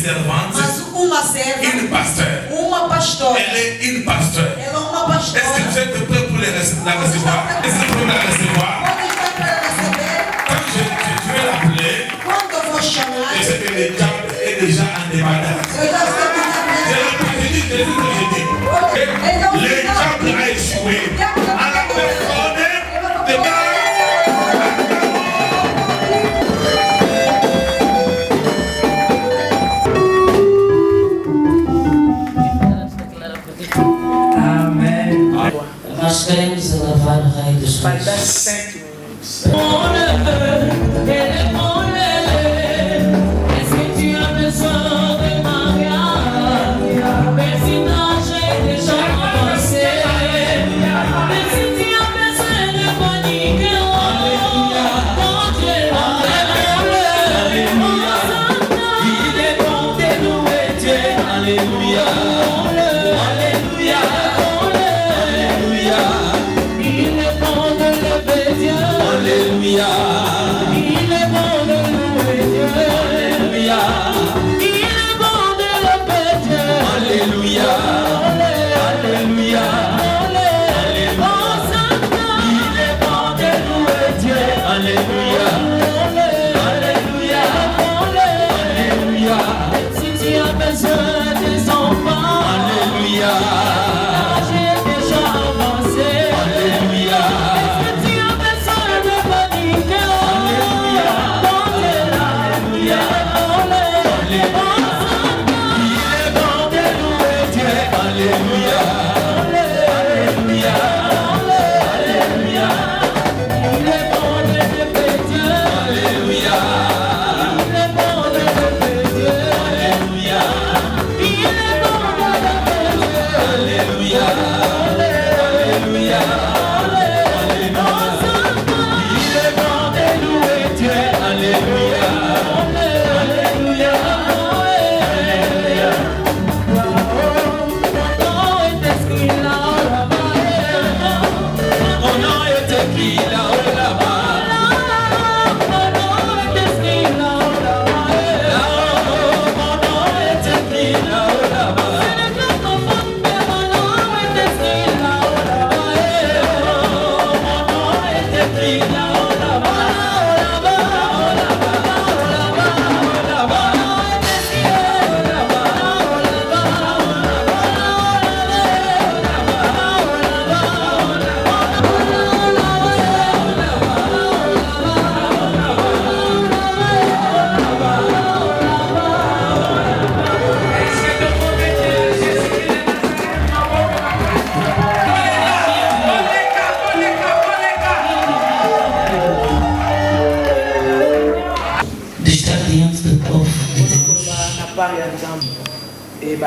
servante, mas uma serva, une pasteur. uma pastora. Elle est une pasteur. Ela é uma pastora. Est-ce que vous êtes prêts pour la recevoir? Est-ce que vous pouvez la recevoir? Pode estar para receber. Quand je vais l'appeler, Quando eu vou chamar, je sais que le diable est déjà en débandade. eu já sei que Je le diable a échoué à la personne de Amém. Nós queremos alavar o Rei dos Vai dar Reis. 5 minutos.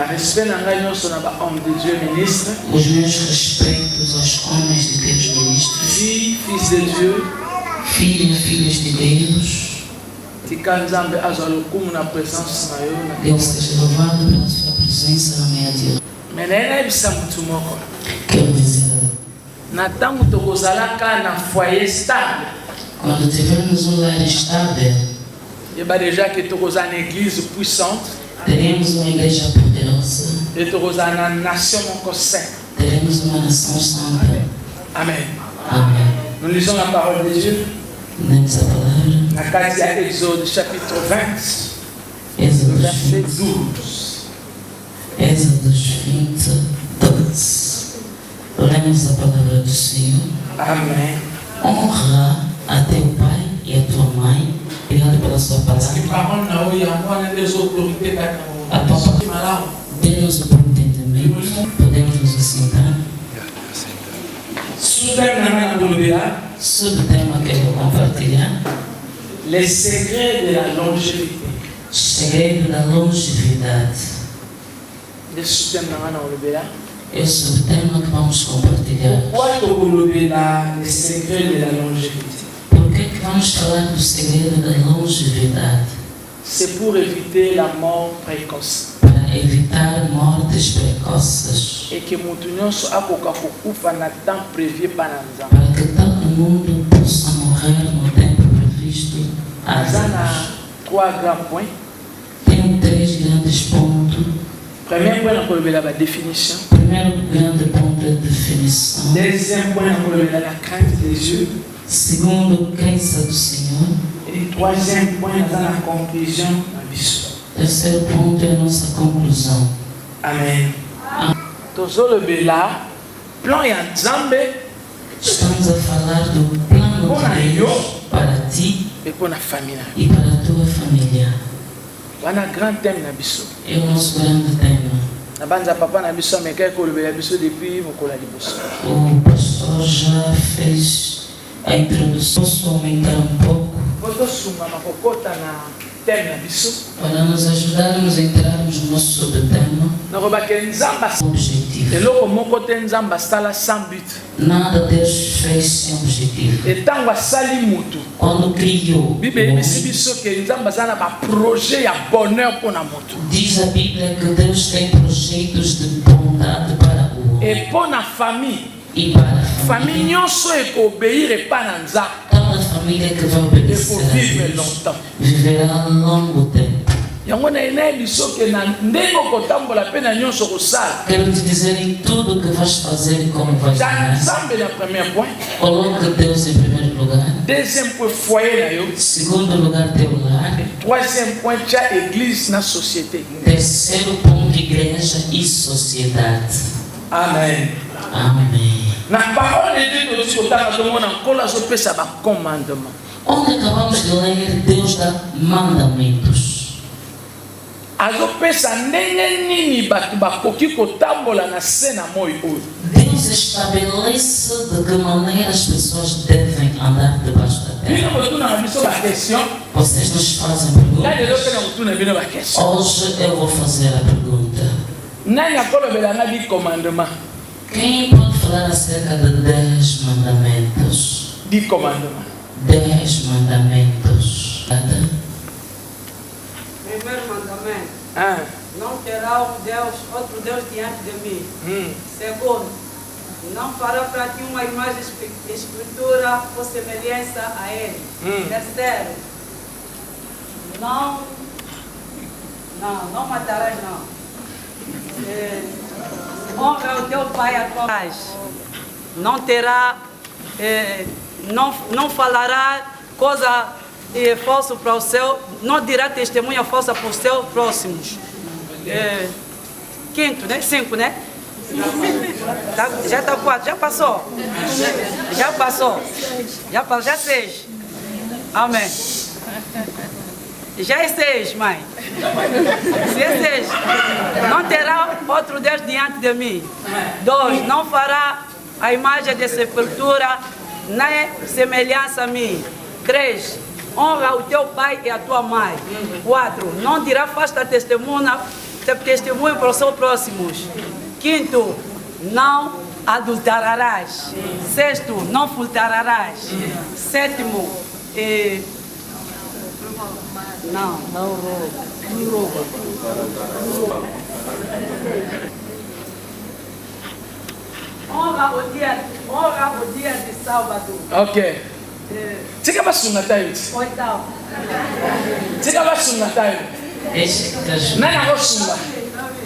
Respect na ngai nyonso na ba homme de Dieu ministre. Os meus respeitos aos homens de Deus ministros, Fils de Dieu. filhos de Deus. Tika Nzambe azwa lokumu na présence na yo na Deus seja louvado pela sua presença no meio de hoje. Mais nayebisa mutu moko. Quero dizer, Na ntango tokozalaka na foyer stable, quando tivermos um lar estável, yeba déjà que tokozala na église puissante, teremos uma igreja poderosa, e tokozala na nation moko saint. teremos uma nação santa. Amen. Amém. Nous lisons la parole de Dieu Lemos a palavra, na carta de Exode chapitre 20, Êxodo verset 20, 12. Êxodo 20, 12. Lemos a palavra do Senhor. Amen. Honra a teu pai e a tua mãe. Obrigado pela sua Parce que palavra. parole na oyo yango wana des autorités A tua palavra malamu. dê-nos o entendimento, podemos nos assentar. Sous-thème na ngai na kolobela, Sobre o tema que eu vou compartilhar, les secrets de la longévité. segredo da longevidade. Le sous-thème na ngai na kolobela. Esse é o tema que vamos compartilhar. Pourquoi tokolobela les secrets de la longévité? Por que que vamos falar do segredo da longevidade? C'est pour éviter la mort précoce. Para evitar mortes precoces. Et que mutu nyonso akoka kokufa na temps prévu pa na Nzambe. Para que todo mundo possa morrer no tempo previsto a Aza na Deus. 3 grands points. Tem três grandes pontos. Premier point, on peut la définition. Primeiro grande ponto é definição. Deuxième point, on peut la crainte des yeux. Segundo, crença do Senhor. Et troisième point, dans la conclusion, la mission. Terceiro ponto é a nossa conclusão. Amen. Tozolobe là, plan ya Nzambe Estamos a falar do plano de Deus para ti et pour la famille. e para a tua família. Wana grand thème na biso. É o nosso grande tema. Na banza papa na biso mais kay ko lobela biso depuis mokola liboso. O pastor já fez a introdução, só aumentar um pouco Poto suma makokota na thème na biso. para nos ajudarmos a entrarmos no nosso subtema Na roba ke Nzamba objetivo. eloko moko te Nzamba sala sans but. Nada Deus fez sem objetivo. Et tango asali mutu. Quando criou, Bible ebisi biso ke Nzamba zana ba projet ya bonheur pour na mutu. diz a Bíblia que Deus tem projetos de bondade para o homem Et pour na famille, e para a famille família. nyonso ekobéir epa na Nzamba. Toda família que vai Il obedecer faut a vivre Deus longtemps. viverá longo tempo. Yango na ina biso ke na ndenge okotambola pe na nyonso kosala. Quero te dizer em tudo o que vais fazer e como vais Ja ganhar. Nzambe na premier point. Coloque Deus em primeiro lugar. Deuxième point, foyer na yo. Segundo lugar, teu lar. Troisième point, tia église na société. Terceiro ponto, igreja e sociedade. Amen. Amém. Na parole de Dieu, tu kotanga tomona nkola azopesa ba commandement. Onde acabamos de ler, Deus dá mandamentos. Azopesa ndenge nini bato bakoki kotambola na se na moi oyo. Deus estabelece de que maneira as pessoas devem andar debaixo da Bino terra. kotuna na biso ba question. Vocês nos fazem Nga lelo perguntas. pe na kotuna bino ba question. Hoje eu vou fazer a pergunta. Nani akolobela nga bi commandement? Quem pode falar acerca de 10 mandamentos? Di commandement. 10 mandamentos. Primeiro mandamento: Ah. não terá outro Deus diante de mim. Segundo, não fará para ti uma imagem escultura ou semelhança a ele. Terceiro, não matarás não. Honra o teu pai e a tua mãe. Não terá, não falará coisa falsa para o seu, não dirá testemunha falsa para os seus próximos. Quinto, né? 5, né? Já está 4, já passou. Já 6. Amém. Já é 6, mãe. Se é 6, não terá outro Deus diante de mim. 2, não fará a imagem de sepultura, nem semelhança a mim. 3, honra o teu pai e a tua mãe. 4, não dirá falsa testemunho para os seus próximos. 5, não adulterarás. 6, não furtarás. 7, não rouba. Honra o dia de sábado. Ok. Tika basunga tayo. 8. Tika basunga tayo. Deixa que te ajude. Nani akosunga?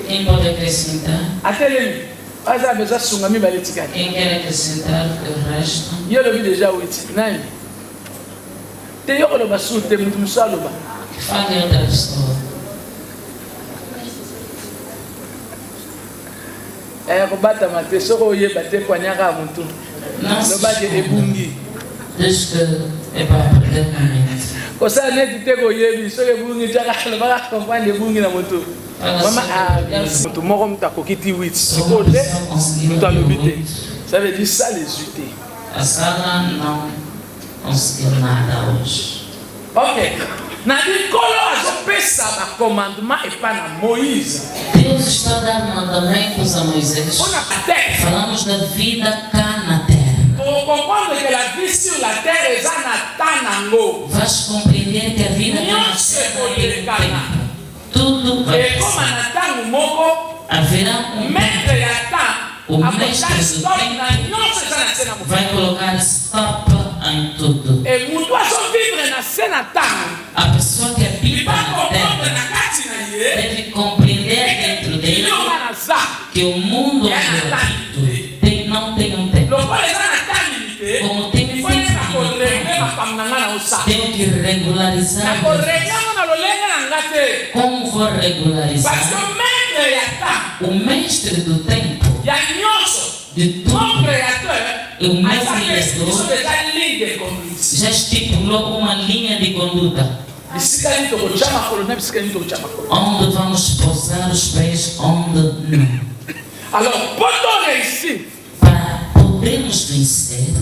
Quem pode acrescentar? Atelemi. Aza besoin sunga mi bale tika. Quem quer acrescentar o resto? Yo lobi déjà witi. Nani? Te yo koloba su te mutu musaloba. Fale outra pessoa. Kobata mate soko oyeba te kwanyaka mutu. Nossa, Loba ke ebungi. diz que é para perder a mente. Kosa neti te koyebi soko ebungi jaka loba ka comprendre ebungi na mutu. Mama mutu moko mutu akoki ti witi. Siko te mutu alobi te. Ça veut dire ça les UT. A sala não conseguiu nada hoje. Ok. Na bikolo azopesa ba commandement epa na Moïse. Deus está dando mandamentos a Moisés. On a terre. Falamos da vida cá na terra. Pour comprendre que la vie sur la terre est en tanango. Vais compreender que a vida cá na terra tem tempo. Tudo vai Et comme passar. en tango moko, Haverá maître ya ta. O mestre do Stop tempo na nyonso eza na se na vai colocar stop em tudo. Et mutu azovivre na se na tango. A pessoa que habita Iba na comprendre terra na kati na deve compreender dentro dele que o mundo não tem um tempo. Como tem um tempo, tenho que regularizar. Como vou regularizar? O mestre do tempo, de tudo, o mesmo criador, já estipulou uma linha de conduta. Onde vamos posar os pés, onde não. Alors, pour réussir, Para podermos vencer,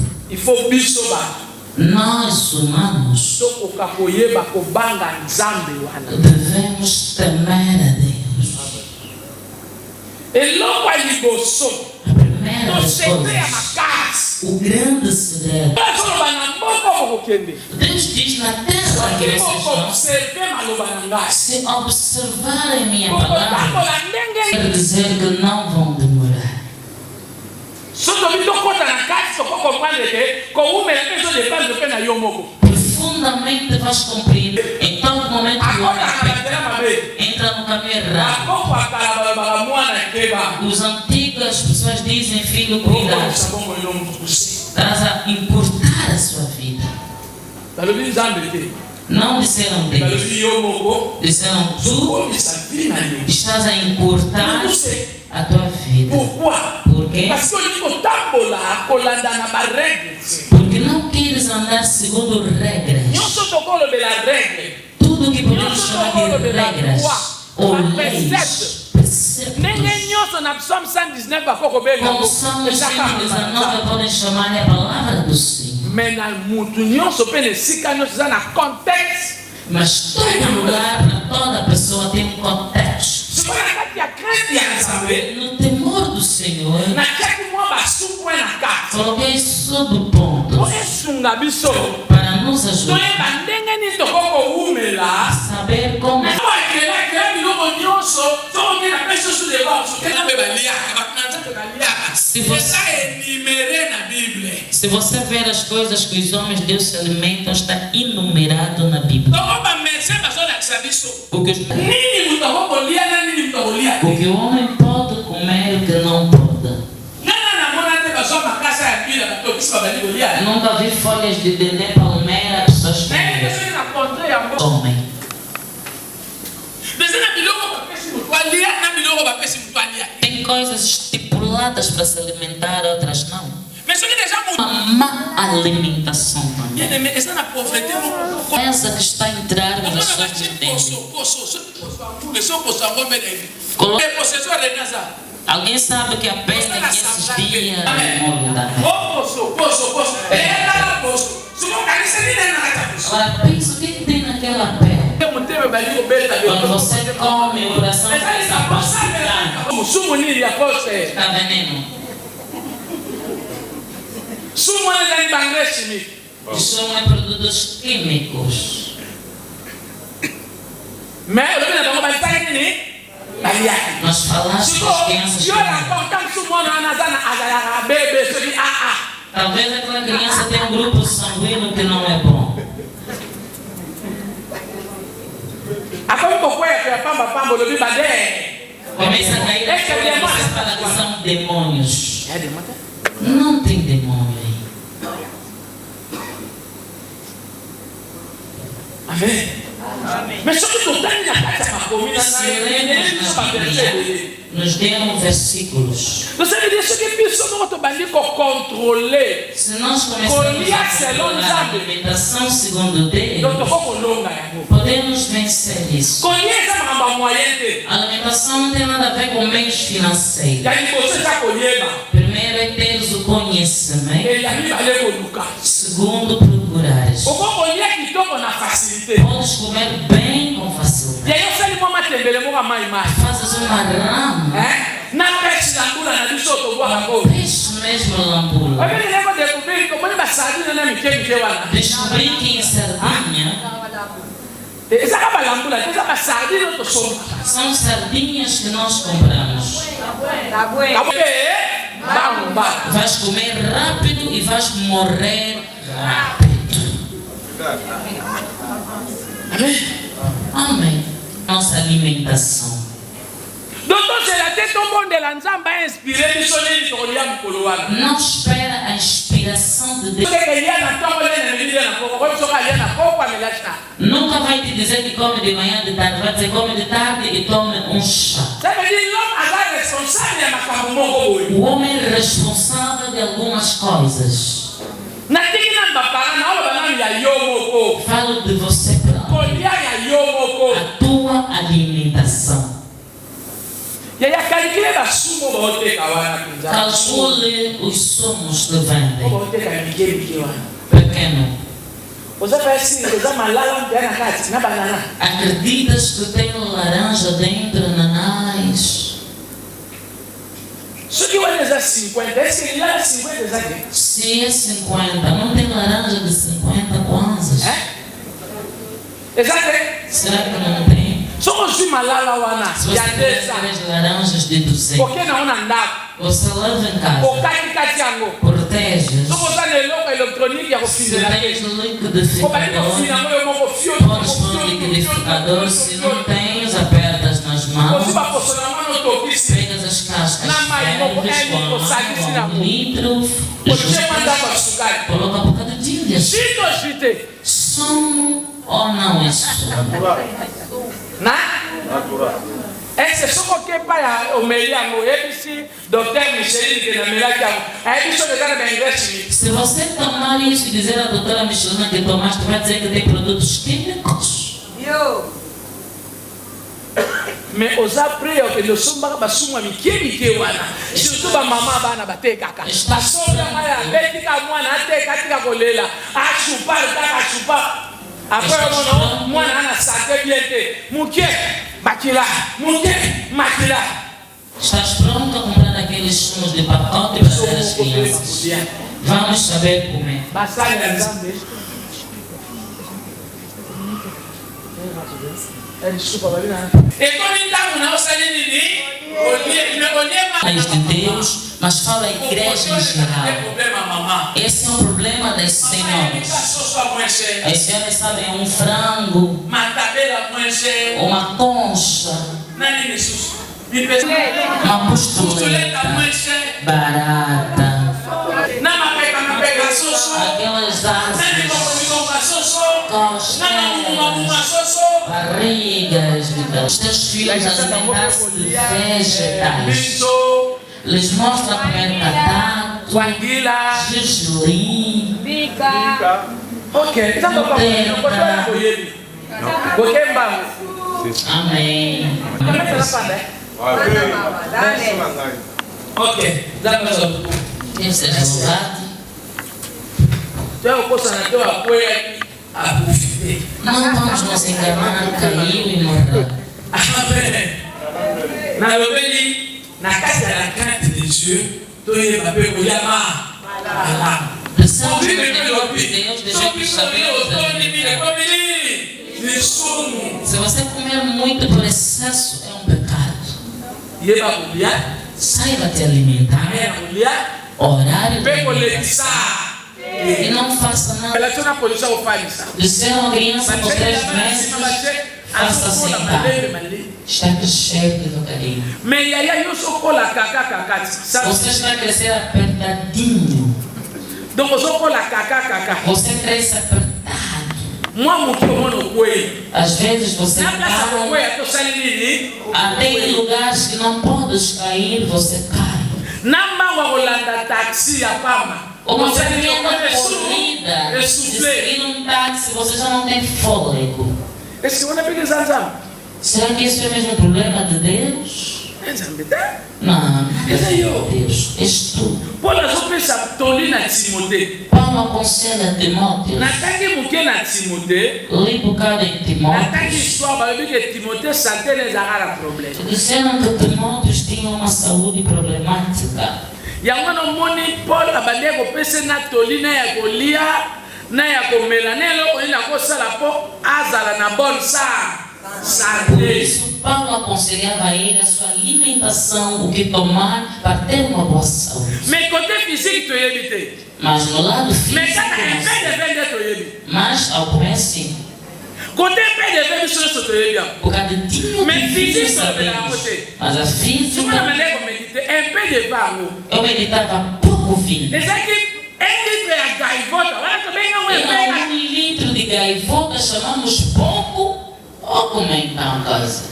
nós humanos devemos temer a Deus. A primeira das coisas, o grande segredo. Deus diz na terra que vocês vão, se observarem minha palavra, quer dizer que não vão demorar. Profundamente vais compreender. Em todo momento que o homem entra no caminho errado. As antigas pessoas dizem: filho, cuidado. Estás a importar a sua vida. Não disseram Deus. Disseram tu estás a importar a tua vida. Por quê? Porque não queres andar segundo regras. Tudo que podemos chamar de regras ou leis. Com Salmo 119 podem chamar a palavra do Senhor. Mas todo lugar, toda pessoa tem um contexto. No temor do Senhor, coloquei sob o ponto para nos ajudar a saber como. Se você ver as coisas que os homens de Deus se alimentam, está enumerado na Bíblia. O que o homem pode comer e o que não pode. Nunca vi folhas de dendê, palmeira, pessoas que comem. Tem coisas estipuladas para se alimentar, outras não. Uma má alimentação também. Essa que está a entrar nas suas mentes. Alguém sabe que a pena que esses dias molho da Agora pensa o que tem naquela pele. Quando você come, o coração está palpitando. Está veneno. Sumo é produtos químicos. Nós falamos com as crianças. Talvez aquela criança tenha um grupo sanguíneo que não é bom. Começa a cair a fala que são demônios. Não tem demônio aí. Amém. Mas só que tu está na casa nos deram versículos. Você me disse que pessoa não vai controlar. Se nós começarmos a alimentação segundo Deus, podemos vencer isso. A alimentação não tem nada a ver com meios financeiros. Primeiro é teres o conhecimento. Segundo, procurares. Podes comer bem com facilidade. Fazes uma rama. Peixe mesmo lambula. Descobri que em sardinha são sardinhas que nós compramos. Vais comer rápido e vais morrer rápido. Amém. Amém. nossa alimentação. Doutor, c'est la tête au monde de l'ensemble a inspiré les soleils de Oliam Koloana. Não espera a inspiração de Deus. Nunca vai te dizer que come de manhã, de tarde. Vai dizer come de tarde e tome um chá. O homem é responsável de algumas coisas. Falo de você pela a tua alimentação. Calcule os sumos que vendem. Pequeno. Acreditas que tem laranja dentro, ananás? Se é 50, não tem laranja de 50 kwanzas? Será que não tem? Se você tem 3 laranjas de 200, você leva em casa, protege. Se tens um liquidificador, podes pôr no liquidificador. Se não tens, apertas nas mãos, pegas as cascas férreas com 1 litro, coloca um bocadinho de açúcar. Sumo ou não é sumo? Natural. Esse só porque para o melhor o ABC, doutor Michelin que na melhor é isso que dá bem inglês. Se você tomar isso e dizer à doutora Michelin que tomaste, vai dizer que tem produtos químicos. Mais os après que le somba basuma mikemi wana. Surtout ba mama bana bateka kaka. Basoma maya betika mwana ateka tika kolela. Achupa achupa. Après moi ana sake biente. Muke makila, muke makila. Estás pronto a comprar aqueles sumos de pacote para dar às crianças? Vamos saber comer. Pais de Deus, mas fala a igreja em geral. Esse é um problema das senhoras. As senhoras sabem um frango, uma concha, uma costeleta barata, aquelas asas, costelas, barrigas de gato. Os teus filhos alimentam-se de vegetais. Lhes mostra comer batata, gergelim, amém. Ok, dá para o Deus seja louvado. Não vamos nos enganar, caiu e morreu. Na casa da carte de Dieu, tu es ma paix au Yama. Precisamos do temor de Deus, devemos saber. Se você comer muito por excesso, é um pecado. Saiba te alimentar, orar e não faça nada. De ser uma criança com 3 meses, faça sentar. Está crescendo devagarinho. Você está crescendo apertadinho. Você cresce apertado. Às vezes você cai. Até em lugares que não podes cair, você cai. Uma pequena corrida de seguir um táxi, você já não tem fôlego. Será que isso é mesmo um problema de Deus? Não, Deus, és tu. Paulo aconselha a Timóteo. Li bocado em Timóteo. Disseram que Timóteo tinha uma saúde problemática. Por isso, Paulo aconselhava a ele a sua alimentação, o que tomar para ter uma boa saúde. Mas no lado físico, mas ao comer sim. Côté PDV, isso não se bien. Por causa de tinha Mais physique, ça saber veut isso. dire. Mas a Tu física, me demandais de méditer un peu de vin. eu meditava pouco vinho. Les équipes, un litre à gaivota, voilà, tu bien E un um litro de gaivota chamamos pouco ou como é então, casa?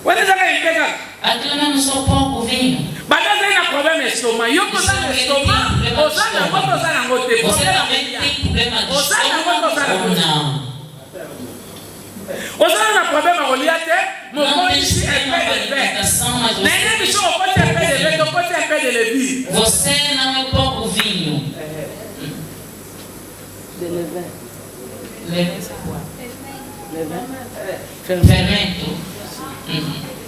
Olha essa aí, pega. Aquilo mesmo só pouco vinho. Mas não tem problema estômago. Eu estou no estômago, ou seja, não vou usar na gota. Você também tem problema de estômago ou não? Ou seja, não problema com até, mas Não pode tem ser problema com pé de pé. alimentação, mas Nem é você, bicho, pode ser pé de pé, não pode ser pé de levi. você não é pouco vinho. Fermento.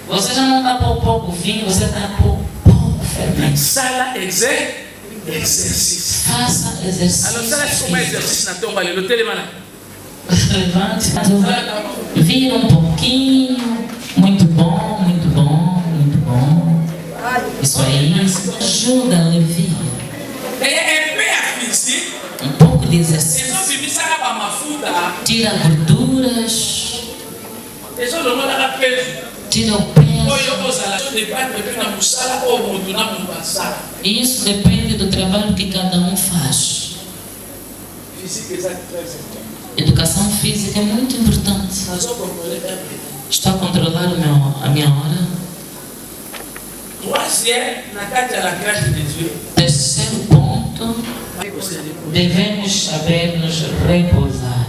Você já não está por pouco vinho, você está por pouco fermento. Sala exercício. Faça Alors, exercício. ça laisse como exercício na tomba ali, no telemana. Levante, vira um pouquinho. Muito bom, muito bom, muito bom. Isso aí ajuda a alivia. É bem afixi. Um pouco de Eles exercício. não vivem só para mafuta. Tira gorduras, Eles não vão dar peso. tira o peso. Ou usar a depende na musala ou muito na mumbasa. Isso depende do trabalho que cada um faz. Física exatamente. Educação física é muito importante. Mas só para poder Estou a controlar a minha hora. troisième, na carte da grâce de Dieu. Terceiro ponto, devemos saber nos repousar.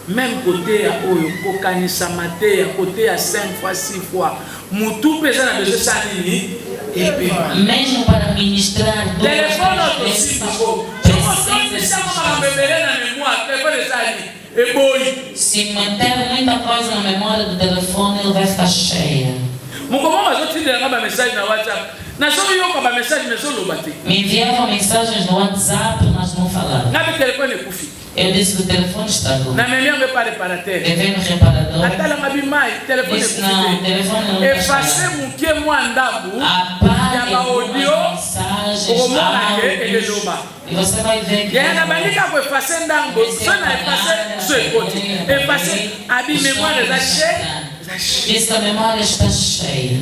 Même côté à Oyo, Kokanisa Maté, côté à 5 fois, 6 fois, Moutou pesa na besoin ça nini et puis Mesmo para ministrar duas téléphone vezes, aussi bako. Je me sens comme ma bébé na mémoire, téléphone ça ni et boy. se manter muita coisa na memória do telefone, ele vai ficar cheia. Mon comment va sortir de message na WhatsApp. Na só eu com message mais solo bati. Me enviavam mensagens no WhatsApp, mas não falaram. Na be téléphone é kufi. Eu disse que o telefone está louco. Na minha me pare para terre. Levei no reparador. Atala ngabi mai téléphone é Disse não, o kufi. telefone não Effacer está. mon que moi ndabu. Apague Ya ba algumas audio. mensagens, Komona ke áudios, eleloba. e você vai ver que Ya na bandika ko effacer ndango. Ça na effacer ce côté. Effacer abi mémoire za che. diz que a memória está cheia.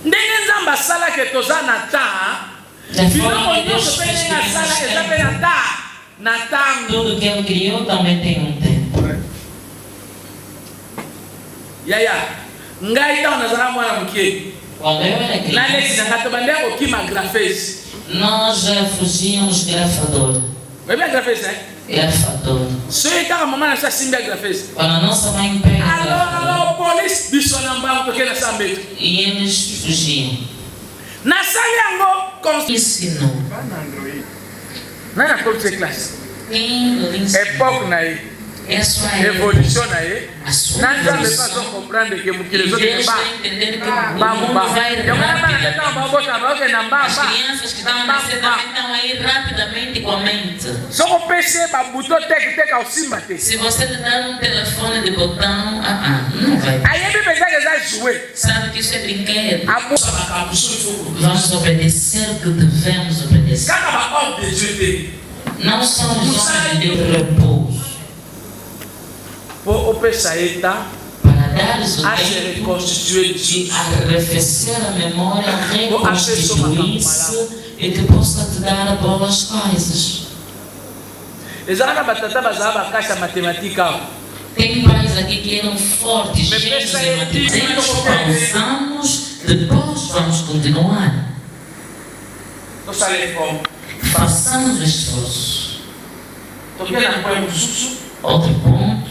Ndenge nzambe asalaki toza na temps biloko nyonso mpe ndenge asala eza mpe na ntango. Tudo que ele criou também tem um tempo. Yaya ngai ntango nazala mwana mokie Quando eu era criança, naleki na ngai to bandeki kokima grafese nós fugíamos grafador. oyebi agrafese Grafador. soki kaka mama na biso asimbi agrafese Quando a nossa mãe pega grafador, alors polise biso na mbango toke na sa mbeto e eles fugiam. nasali yango Ensinou. nai na kolise classe Quem lhe ensinou? époque na ye É a sua época. évolution na ye A sua na nzambe mpe evolução. azo comprendre ke mokili E ezokende Deus ba está entendendo que o bambu mundo ba vai yango na bana rapidamente. ntango babota baokende As mbamba crianças que estão a nascer também estão a ir rapidamente com a mente. soko opesi babuto tekiteka osimba te Se você lhe dar um telefone de botão, não vai. ayebi mpenzaka eza joue Sabe que isso é brinquedo. abosa makambo so ifoko Vamos obedecer o que devemos obedecer. kaka bahomme de dieu te Não somos homens de repouso. po opesa ye ta Para dar-lhes o ase tempo reconstitue de lisusu arrefecer a memória, reconstituir-se e que possa te dar boas coisas. ezalaka batata bazala bakasi ya mathématique awa Tem pais aqui que eram fortes, Mas cheios pensa de aí, matemática. diz, Pausamos, depois vamos continuar. tosala efort Façamos o esforço. tokende na mpoye mosusu Outro ponto.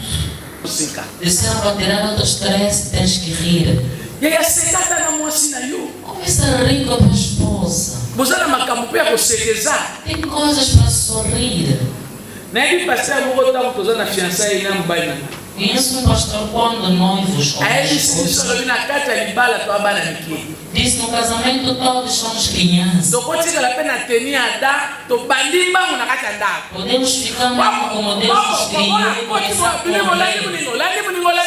oseka Disseram para tirar o teu estresse, tens que rir. yeye asekata na mwasi na yo Começa a rir com a tua esposa. bozala makambo mpe ya kosekeza Tem coisas para sorrir. nayebi paster moko ntango toza na fiançai na mobali na ngai Conheço um pastor quando noivos ou ayebisi biso esposos. alobi na kati ya libala to abana mike Disse no casamento todos somos crianças. tokotikala mpe na teni ya da tobandi mbango na kati ya ndako Podemos ficar mesmo como Deus nos criou com essa forma.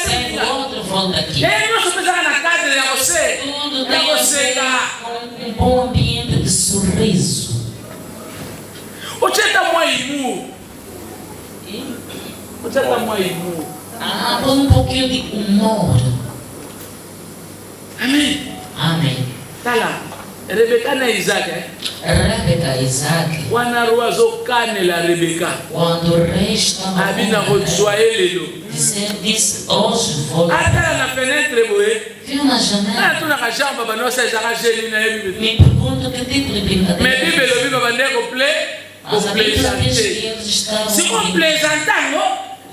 Sem o outro volta aqui. ye nyonso mpe ezaka na kadre ya Tudo tem a ver koseka com um bom ambiente de sorriso. otieta mwa imu Botando uma humor. Põe um pouquinho de humor. Amém. Amém. Tá lá. Rebeca na Isaac. Rebeca e Isaac. Quando o rei estava disse, hoje vou. Viu na janela? Me pergunto que tipo de brincadeira. Mas a Bíblia diz que eles estavam o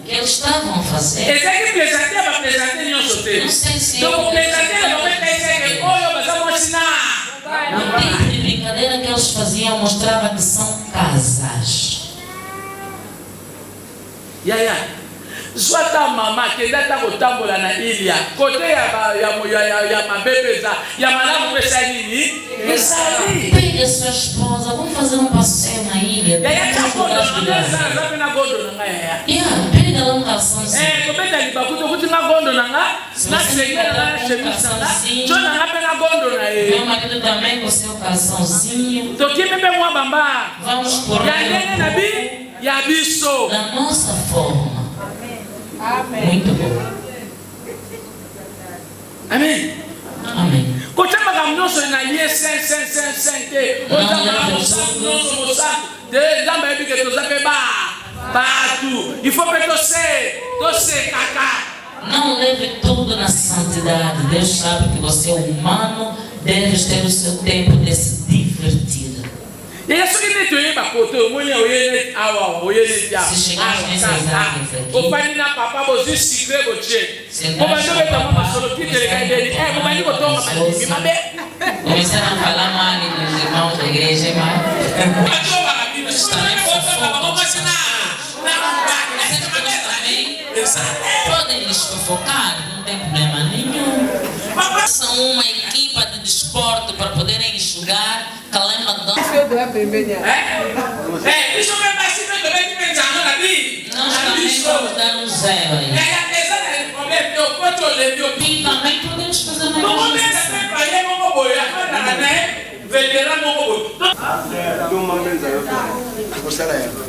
que eles estavam a fazer. Não sei se no tipo de brincadeira que eles faziam mostrava que são casais. Zwata mama kenda ta kotambola na ilia kote ya mabebeza ya malamu pesa nini esali Pegue a sua esposa, vamos fazer um passeio na ilha. ya chakondo na gondo na ya Pega lá um calçãozinho. Kopeta ni bakuto kuti na gondo na na segera na chemisa na jona na pena gondo na Meu marido também com seu calçãozinho. toki pepe mwa bamba Vamos por ya nene na bi ya biso da nossa forma. Amém. Muito bom. Amém. Amém. Kotama kamnoso na ye sen ke otama musa de lamba ebike tozape batu il faut que você kaka. Não leve tudo na santidade. Deus sabe que você é humano, deve ter o seu tempo de se divertir. Se chegar nesse exame aqui, na papa bozi secret boche. Começaram a falar mal dos irmãos da igreja, podem lhes fofocar, não tem problema nenhum. São uma equipa de desporto para poderem enxugar calema da. Isso é do primeiro. Isso é bastante bem pensando na vida. Nós também vamos dar um zero aí. E também podemos fazer uma coisa.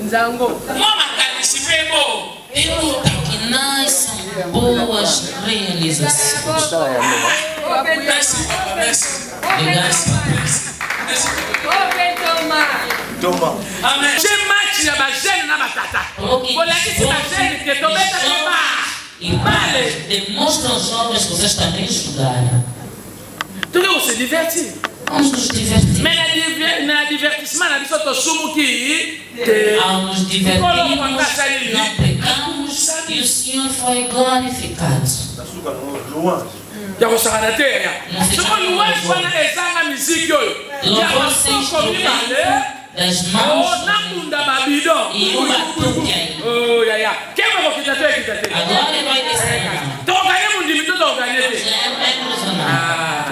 Zango. Que nasçam boas realizações. Amém. J'ai match na bagene na batata. Olhakisi bagene que tometa E demonstra aos jovens que vocês também estudaram. tudo você divertir. Vamos nos divertir. Mais na divertissement na biso to sumu ki Ao nos divertirmos, não pecamos e o Senhor foi glorificado. ya kosakana te ya soko louange wana ezanga miziki oyo ya basoko mibale Das mãos nakunda babidon e uma batuque aí. yaya kema kokita te ekita te Agora ele vai descer. tokanye mundimi to tokanye te Já é impressionante.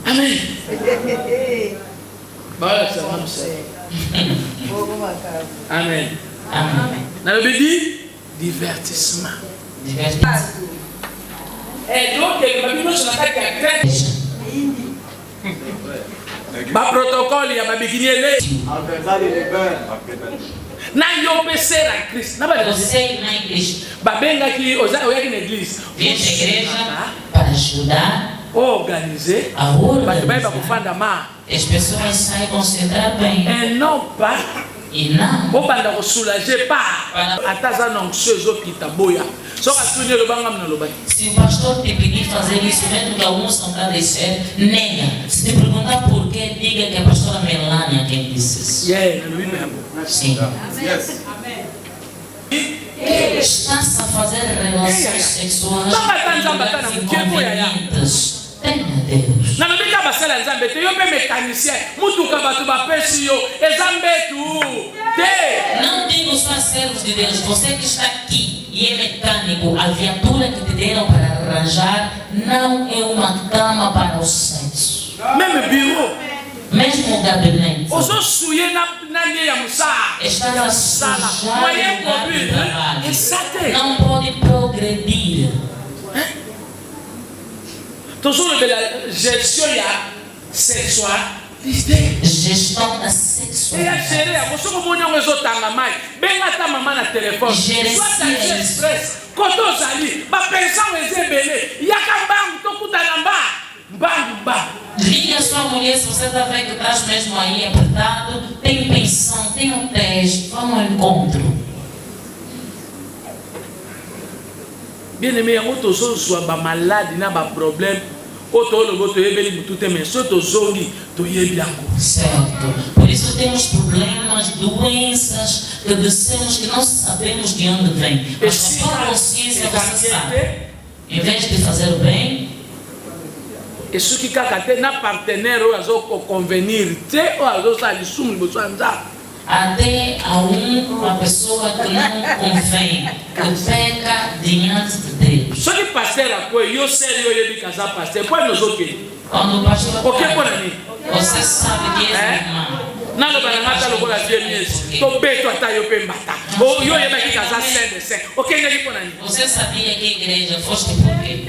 amen bala salamu sana amen Amém. nalobi di divertissement Divertir-se. donc babino na kati ya crête baprotokole ya babikini ele na yo mpe na Christ na Você na igreja. babengaki oyaki na église Vem à igreja para ajudar organiser a bato bayeba organizar. kofanda ma As pessoas saibam se dar bem. et non pas E não obanda kosoulager pa ata aza na onction ezokita boya soki atuni elobanga mina lobaki se o pastor te pedir fazer isso, mesmo que alguns não para descer, nega. Se te perguntar por quê, diga que é a pastora Melania quem disse isso. ye nalobi membo Sim. Está-se a fazer relações sexuais inconvenientes. Tenha Deus. nalobi ka basala ya nzambe te yo mpe mécanicien mutuka bato bapesi yo eza mbetu te Não digo só servos de Deus, você que está aqui e é mecânico, a viatura que te deram para arranjar não é uma cama para o sexo. meme biro Mesmo o gabinete ozosuye na nie ya mosala está ya a mosala sujar moye o lugar de mobile trabalho. eza te Não pode progredir. tozolobela gestion ya sexualité Gestão da sexualidade. sua E a casa. xereia, você como não exotanga mais, bem lá tá mamãe na telefone. Sua taxa express, cotos ali, ba pensão exebele, e acabam, tô com tanambá, bang. Liga a sua mulher, se você está vendo que estás mesmo aí apertado, tem pensão, tem hotéis, vamos ao encontro. Bien-aimé, on te soit malade, n'a pas problème. Auto le voto ebeli tout mais soto zongi to yebiango. Certo. Por isso temos problemas, doenças que descemos que não sabemos de onde vem. Mas com a consciência você sabe. Em vez de fazer o bem, E ce qui kakate na partenaire ou azo convenir, te ou azo sali sum bosanza. até a uma pessoa que não convém, que peca diante de Deus. Ce qui pasteur a quoi yo sério yebi kaza pasteur, quoi nous OK. Quando o pastor OK fala, pour ami. você sabe que é irmão. Na lo bananga lo kola bien mieux. To beto ata yo pe mbata. O yo yeba ki kaza saint de saint. OK ngi pour ami. Você sabia que a igreja foste por quê?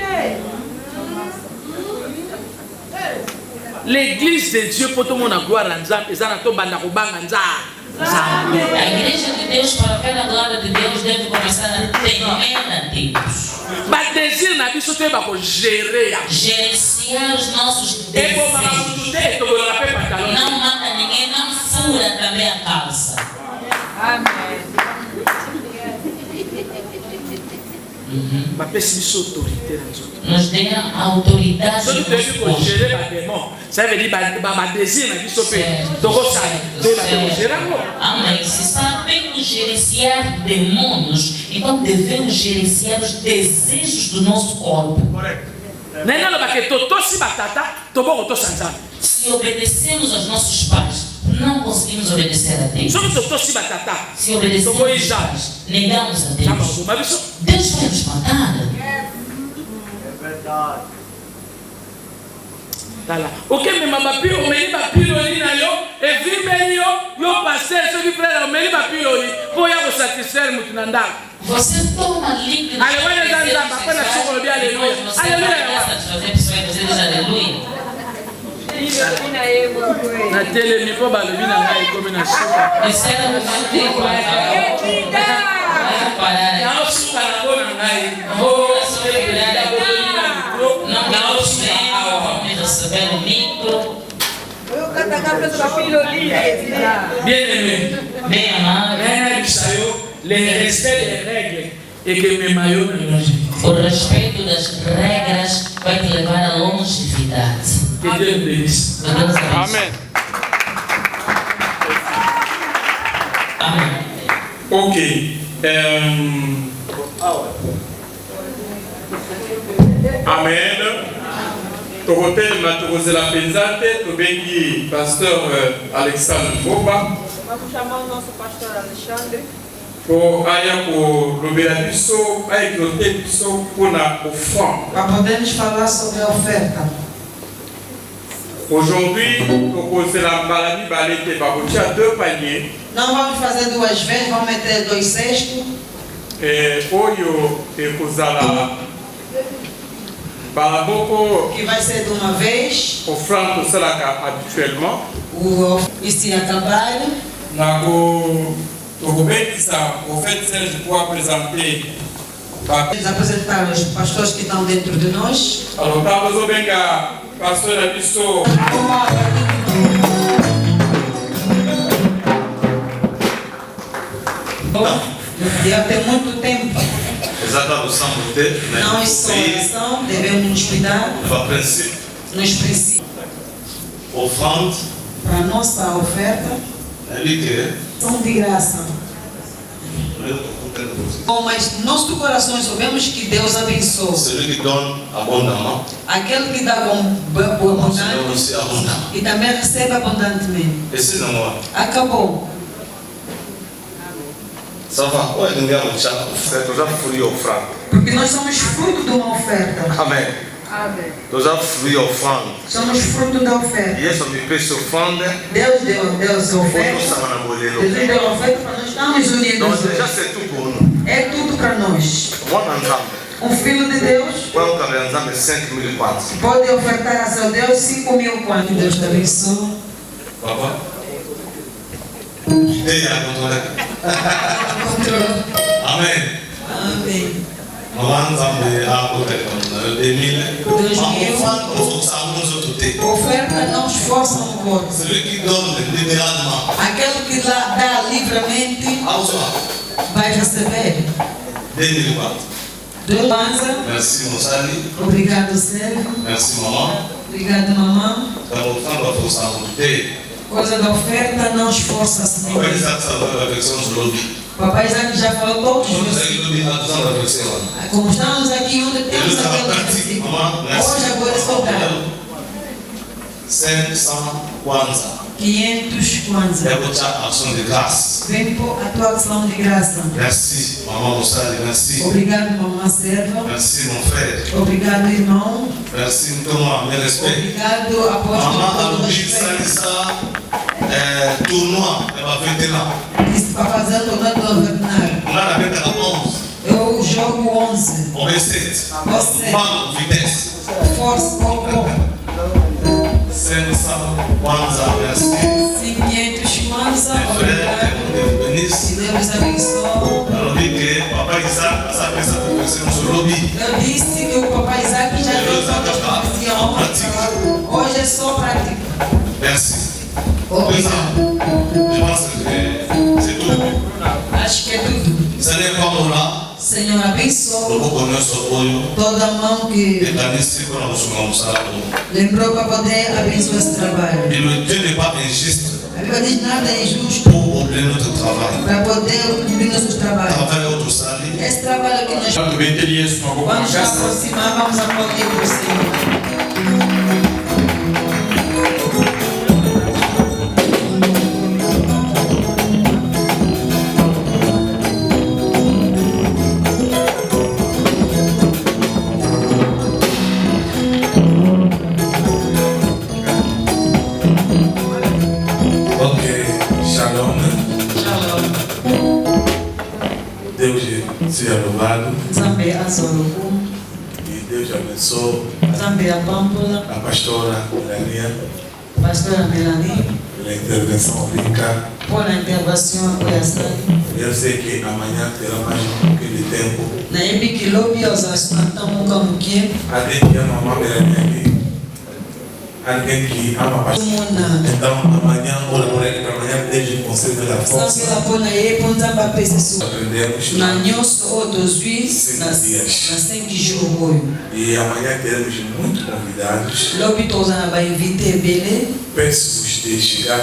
L'église de Dieu pour tout le monde a gloire en Nzambe, ezana to banda ko banga Nzambe. A igreja de Deus, para ver a glória de Deus, deve começar a temer a Deus. Ba désir na biso te ba ko gérer. Gerenciar os nossos E bo mama desejos. mutu te to la pe pantalon. Não manda ninguém, não fura também a calça. Ba pesi biso autorité na nzoto. Nos dê a autoridade So do tu te nosso ko corpo. gérer ba démon. Ça veut dire ba désir na biso pe to ko sa. To ba ko gérer ngo. Amém. Se sabemos gerenciar demônios, então devemos gerenciar os desejos do nosso corpo. Nena lo ba ke to si batata, to bo ko to sanza. Se obedecemos aos nossos pais, não conseguimos obedecer a Deus. So to si batata. Se obedecemos To ko aos ija. pais, negamos a Tama Deus. ko ma biso. Deus vai nos matar. Tala. OK mais ma pilo, mais ba pilo ni na yo, e vi me yo passer so di frère, mais ba pilo ni. Po ya ko satisfaire mutu na ndako. Você toma líquido. Aleluia, Zanza, bacana, choco, de aleluia. Você Aleluia. vai satisfazer a pessoa e você diz aleluia. Na tele mi po balobi na ngai komi na suka. Esse era o momento de parar. Na suka na ko na ngai. Vamos segurar não vamos receber o micro. Bien aimé. Bem amado. Rien bisayo, le respect des règles et que me mayo na longévité. O respeito das regras vai te levar à longevidade. Que Dieu nous bénisse. Que Deus abençoe. Amen. Amém. Ok. Amen. Tokotelema tokozela mpenza te tobengi pasteur Alexandre Boba Vamos chamar o nosso pastor Alexandre. po aya kolobela biso ayekilote biso mpona offrande. Para podermos falar sobre a oferta. Aujourd'hui tokozela mbala mibale te bakotia 2 paniers. Não vamos fazer duas vezes, vamos meter 2 cestos. Oyo ekozala mbala moko Que vai ser de uma vez. offrande tosalaka habituellement. Ici a trabalho. Tokobetisa au fait Serge pour présenter. Vamos apresentar os pastores que estão dentro de nós. Alors tabozo benga pasteur Abisso. Já tem muito tempo. Exatamente, Não é só oração, devemos nos cuidar nos princípios. Offrande, Para a nossa oferta, são de graça. Bom, mas nosso coração sabemos que Deus abençoa. celui qui donne abondamment, Aquele que dá com Seigneur abundante aussi abondamment. e também recebe abundantemente. Et c'est moi. Acabou. Ça va, ouais, nous avons déjà offert, nous avons fruit offrande. Porque nós somos fruto de uma oferta. Amen. Nous avons fruit offrande. Somos fruto da oferta. Hier, on peut se offrande. Deus deu essa Pour oferta. nous, ça va nous Deus brûler. deu a oferta para nós estarmos unidos Donc, hoje. déjà, c'est tout pour nous. É tudo para nós. Moi, dans Um filho de Deus Quando organizamos 5.000 quadros. pode ofertar a seu Deus 5.000 quantos. Deus te abençoe. Papa, Dei a controle. Amém. Amém. Maman zambe a controle. 2000. Oferta não esforça no corpo. Celui qui donne libéralement. Aquele que dá livremente vai receber. 2004. Merci Monsali. Obrigado, Sérgio. Merci maman. Obrigado, mamãe. Estamos lutando a força a Coisa da oferta não esforça-se. Papai Isaac já falou todos os dias. Como estamos aqui onde temos aquele hoje agora estou dando 500 kwanza. Ação de graça. Vem por a tua ação de graça. Merci, maman Moussali, merci. Obrigado, mamãe Serva. Merci, mon frère. Obrigado, irmão. Merci, Thomas, meu respeito. Obrigado, apóstolo. Maman Alubi Salissa, tournoi, elle va fêter lá. Disse para fazer o torneio do veterinário. On a la fête à 11. Eu jogo 11. On est 7. Você. Mal vitesse. Força, pouco. 500 kwanza, merci. 500 kwanza. Obrigado. Bénisse. Deus abençoe. Alors, dit que Papa Isaac, ça fait sa profession sur lobby. Eu disse que o papai Isaac já fez a profissão. Hoje é só prática. Merci. Obrigado. Je pense que c'est tout. Acho que é tudo. Seigneur, comme là, Senhor, abençoe toda toda a mão que lembrou para poder abençoar esse trabalho. Dieu n'est pas injuste A Bíblia diz nada é injusto pour oublier notre travail. para poder cumprir nossos trabalhos. Travail autre salut. Esse trabalho que nós vamos nos aproximar, vamos aplaudir por Senhor. Seja louvado. Zambe azoroku. E Deus abençoe Zambe abambula. a pastora Melania Pastora Melanie. pela intervenção rica. Por a intervenção apoiação. Eu sei que amanhã terá mais um pouquinho de tempo. Na época que lobby aos assuntos como que Alguém que ama a mamãe Melania aqui. Alguém que ama a pastora. Então amanhã, ora por ele para amanhã, desde o conselho da força. Aprendemos na nyoso outros juízes na 5 jours. E amanhã teremos muitos convidados. Lobby todos vai invitar Bele. Peço-vos de chegar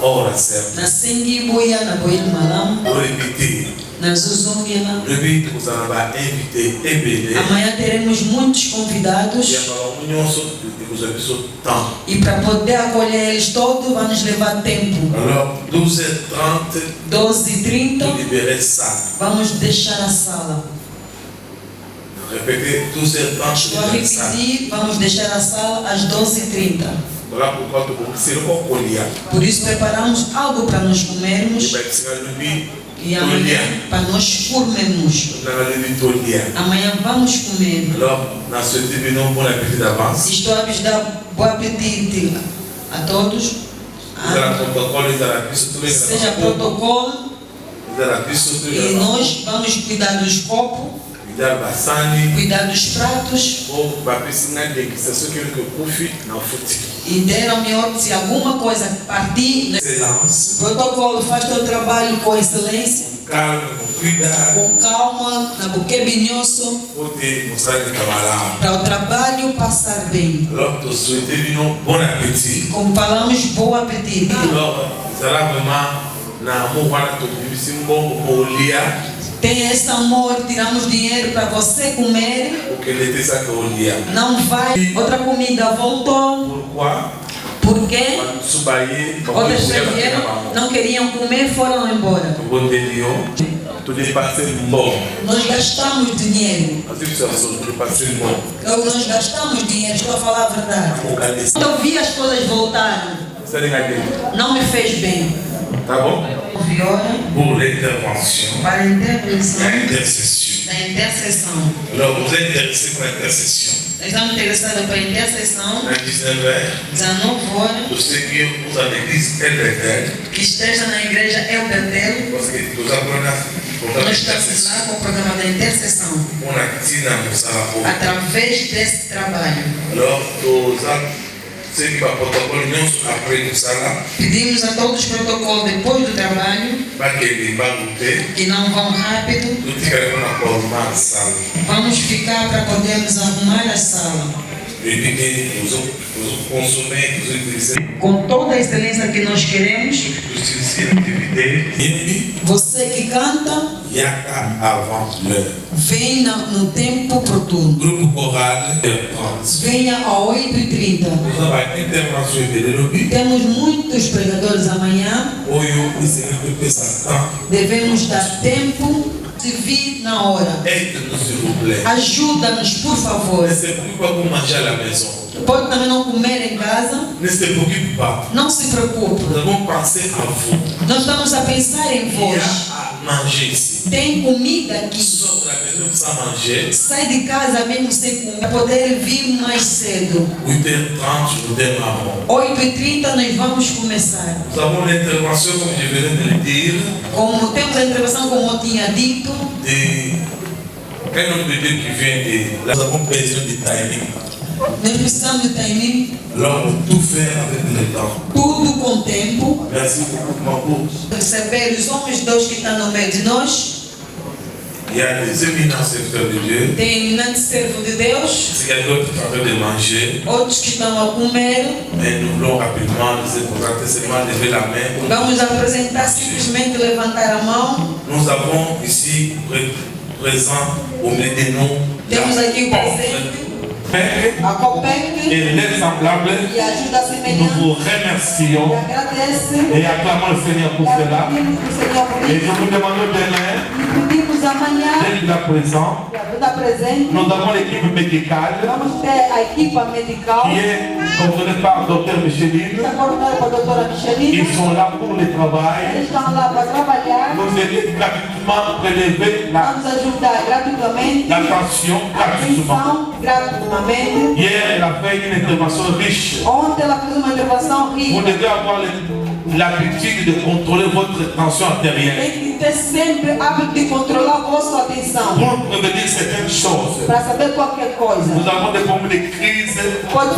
a hora certa. Na sengi boia na boia malam. Vou repetir. Na zuzongela. Repito, você vai inviter Ebele. Amanhã teremos muitos convidados. E para poder acolher eles todos, vai nos levar tempo. Alors, 12h30. 12h30. Libérer sala. Vamos deixar a sala. Repetir, 12h30. Vou repetir, vamos deixar a sala às 12h30. Por isso preparamos algo para nós comermos. E amanhã para nós comermos. Amanhã vamos comer. Estou a vos dar bom apetite a todos. Seja protocolo. E nós vamos cuidar dos copos. Cuidar dos pratos. E deram-me ordem, se alguma coisa partir, o protocolo faz teu trabalho com excelência, com calma, na boca binhoso, para o trabalho passar bem. Como falamos, bom apetite. Tem esse amor, tiramos dinheiro para você comer. Não vai. Outra comida voltou. Por quê? Outras vieram, não queriam comer, foram embora. Nós gastamos dinheiro. Nós gastamos dinheiro, estou a falar a verdade. Quando eu vi as coisas voltarem, não me fez bem. Tá bom? Pour l'intervention. Para a intervenção. La intercession. Da intercessão. Alors, vous êtes intéressé pour l'intercession. Estamos interessados para intercessão. À 19h, 19 horas. você que usa a église Elbetel, Que esteja na igreja El Betel. parce que nous avons Nós estamos lá com o programa da intercessão. Através desse trabalho. Alors, ceux qui vont protocole, nous après tout ça là. Pedimos a todos os protocolos depois do trabalho. Que não vão rápido. Vamos ficar para podermos arrumar a sala. Com toda a excelência que nós queremos. Você que canta, venha no tempo oportuno. Grupo Coral, venha às 8h30. Temos muitos pregadores amanhã. Devemos dar tempo de vir na hora. Ajuda-nos, por favor. Pode também não comer em casa. Não se preocupe. Nós estamos a pensar em vós. Tem comida aqui. Sai de casa mesmo sem comer. Para poder vir mais cedo. 8h30 nós vamos começar. Como temos a intervenção, como eu tinha dito. Nós avons besoin de timing. Nós precisamos de timing. Tout faire avec le temps. Tudo com tempo. Merci beaucoup, Mambo. Receber os homens de Deus que estão no meio de nós. Il y a des éminents serviteurs de Dieu. Tem eminentes servos de Deus. Il y a d'autres qui sont en train de manger. Outros que estão a comer. Mais nous voulons rapidement nous présenter seulement lever la main. Vamos apresentar simplesmente levantar a mão. Nous avons ici présent au milieu de nous. Temos aqui o presente. A Copec et les semblables, e ajuda semelhante. nous vous remercions et acclamons le Seigneur pour cela. Et je vous demande demain, dès la présent, nous avons l'équipe médicale qui est coordonnée par Dr Micheline. Ils sont là pour le travail. Nous aider gratuitement prélever la tension gratuitement. Hier, elle a fait une intervention riche. Vous devez avoir l'habitude de contrôler votre tension artérielle. Pour prévenir certaines choses. Nous avons des problèmes de crise. Nous avons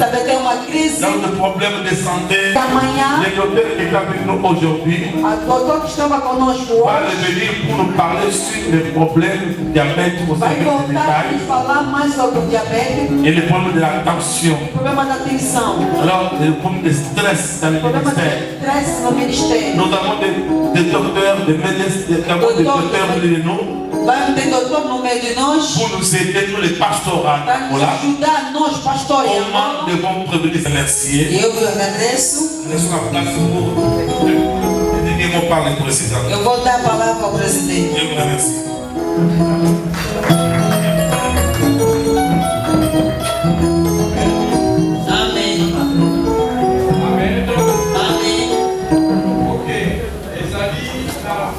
des problèmes de santé. Le docteur qui est avec nous aujourd'hui va revenir pour nous parler sur les problèmes de diabète au service du détail. Et le problème de la tension. Alors, le problème de stress dans le ministère. Nous avons des docteurs, des médecins, des docteurs de nous. Pour nous aider, nous les pastorats. Comment devons prévenir ces merciers? Laissons la place pour le dernier mot par le président. Eu vou dar a palavra ao presidente. Je vous remercie. Ok, les amis, là.